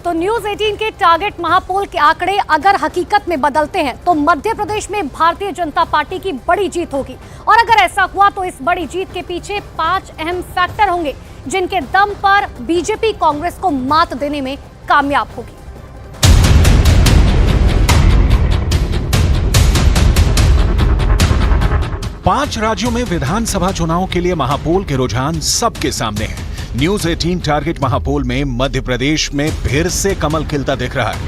तो न्यूज 18 के टारगेट महापोल के आंकड़े अगर हकीकत में बदलते हैं तो मध्य प्रदेश में भारतीय जनता पार्टी की बड़ी जीत होगी। और अगर ऐसा हुआ तो इस बड़ी जीत के पीछे 5 अहम फैक्टर होंगे जिनके दम पर बीजेपी कांग्रेस को मात देने में कामयाब होगी। पांच राज्यों में विधानसभा चुनाव के लिए महापोल के रुझान सबके सामने हैं। न्यूज 18 टारगेट महापोल में मध्य प्रदेश में फिर से कमल खिलता दिख रहा है।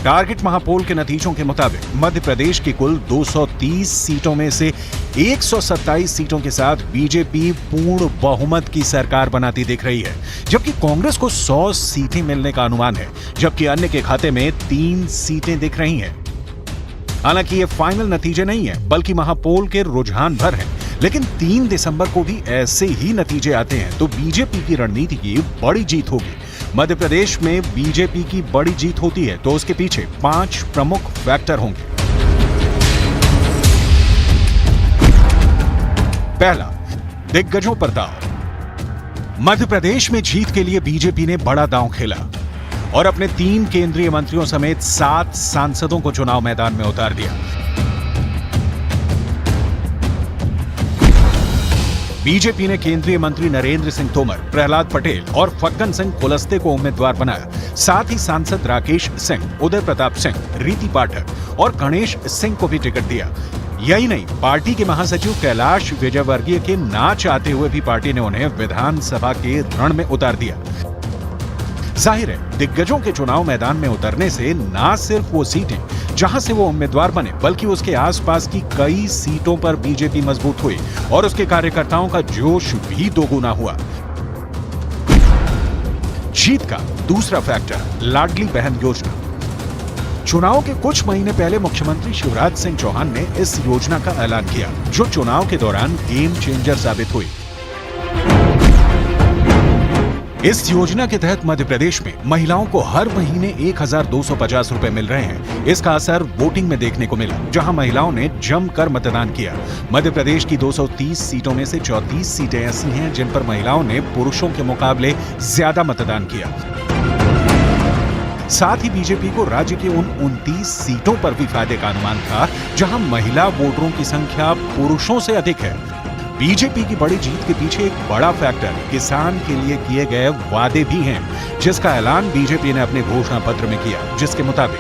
टारगेट महापोल के नतीजों के मुताबिक मध्य प्रदेश की कुल 230 सीटों में से 127 सीटों के साथ बीजेपी पूर्ण बहुमत की सरकार बनाती दिख रही है, जबकि कांग्रेस को 100 सीटें मिलने का अनुमान है, जबकि अन्य के खाते में 3 सीटें दिख रही हैं। हालांकि ये फाइनल नतीजे नहीं है, बल्कि महापोल के रुझान भर हैं। लेकिन 3 दिसंबर को भी ऐसे ही नतीजे आते हैं तो बीजेपी की रणनीति की बड़ी जीत होगी। मध्य प्रदेश में बीजेपी की बड़ी जीत होती है तो उसके पीछे 5 प्रमुख फैक्टर होंगे। पहला, दिग्गजों पर दांव। मध्य प्रदेश में जीत के लिए बीजेपी ने बड़ा दांव खेला और अपने 3 केंद्रीय मंत्रियों समेत 7 सांसदों को चुनाव मैदान में उतार दिया। बीजेपी ने केंद्रीय मंत्री नरेंद्र सिंह तोमर, प्रहलाद पटेल और फग्गन सिंह कुलस्ते को उम्मीदवार बनाया। साथ ही सांसद राकेश सिंह, उदय प्रताप सिंह, रीति पाठक और गणेश सिंह को भी टिकट दिया। यही नहीं, पार्टी के महासचिव कैलाश विजयवर्गीय के ना चाहते हुए भी पार्टी ने उन्हें विधानसभा के रण में उतार दिया। जाहिर है, दिग्गजों के चुनाव मैदान में उतरने से ना सिर्फ वो सीटें जहां से वो उम्मीदवार बने, बल्कि उसके आसपास की कई सीटों पर बीजेपी मजबूत हुई और उसके कार्यकर्ताओं का जोश भी दोगुना हुआ। जीत का दूसरा फैक्टर, लाडली बहन योजना। चुनाव के कुछ महीने पहले मुख्यमंत्री शिवराज सिंह चौहान ने इस योजना का ऐलान किया, जो चुनाव के दौरान गेम चेंजर साबित हुई। इस योजना के तहत मध्य प्रदेश में महिलाओं को हर महीने 1250 रुपए मिल रहे हैं। इसका असर वोटिंग में देखने को मिला, जहां महिलाओं ने जमकर मतदान किया। मध्य प्रदेश की 230 सीटों में से 34 सीटें ऐसी हैं जिन पर महिलाओं ने पुरुषों के मुकाबले ज्यादा मतदान किया। साथ ही बीजेपी को राज्य की उन 29 सीटों पर भी फायदे का अनुमान था जहां महिला वोटरों की संख्या पुरुषों से अधिक है। बीजेपी की बड़ी जीत के पीछे एक बड़ा फैक्टर किसान के लिए किए गए वादे भी हैं, जिसका ऐलान बीजेपी ने अपने घोषणा पत्र में किया, जिसके मुताबिक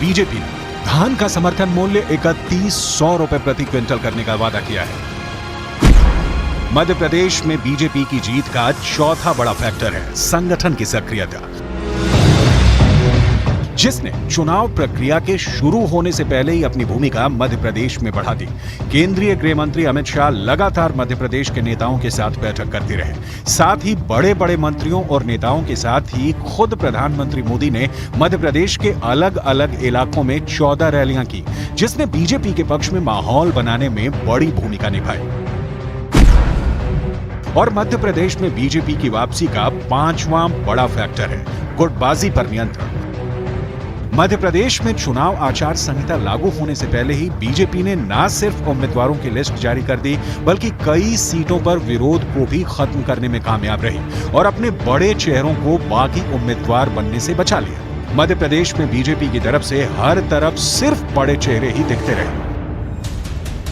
बीजेपी ने धान का समर्थन मूल्य 3100 रुपए प्रति क्विंटल करने का वादा किया है। मध्य प्रदेश में बीजेपी की जीत का चौथा बड़ा फैक्टर है संगठन की सक्रियता, जिसने चुनाव प्रक्रिया के शुरू होने से पहले ही अपनी भूमिका मध्य प्रदेश में बढ़ा दी। केंद्रीय गृह मंत्री अमित शाह लगातार मध्य प्रदेश के नेताओं के साथ बैठक करते रहे। साथ ही बड़े बड़े मंत्रियों और नेताओं के साथ ही खुद प्रधानमंत्री मोदी ने मध्य प्रदेश के अलग अलग इलाकों में 14 रैलियां की, जिसने बीजेपी के पक्ष में माहौल बनाने में बड़ी भूमिका निभाई। और मध्य प्रदेश में बीजेपी की वापसी का 5वां बड़ा फैक्टर है गुटबाजी पर नियंत्रण। मध्य प्रदेश में चुनाव आचार संहिता लागू होने से पहले ही बीजेपी ने न सिर्फ उम्मीदवारों की लिस्ट जारी कर दी, बल्कि कई सीटों पर विरोध को भी खत्म करने में कामयाब रही और अपने बड़े चेहरों को बाकी उम्मीदवार बनने से बचा लिया। मध्य प्रदेश में बीजेपी की तरफ से हर तरफ सिर्फ बड़े चेहरे ही दिखते रहे,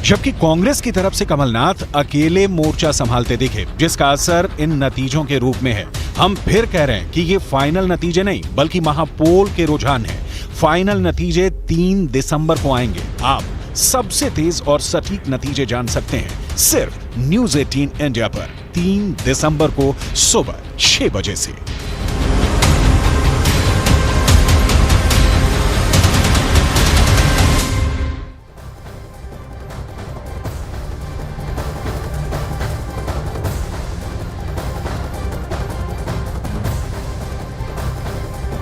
जबकि कांग्रेस की तरफ से कमलनाथ अकेले मोर्चा संभालते दिखे, जिसका असर इन नतीजों के रूप में है। हम फिर कह रहे हैं कि ये फाइनल नतीजे नहीं, बल्कि महापोल के रुझान हैं। फाइनल नतीजे 3 दिसंबर को आएंगे। आप सबसे तेज और सटीक नतीजे जान सकते हैं सिर्फ न्यूज 18 इंडिया पर 3 दिसंबर को सुबह 6 बजे से।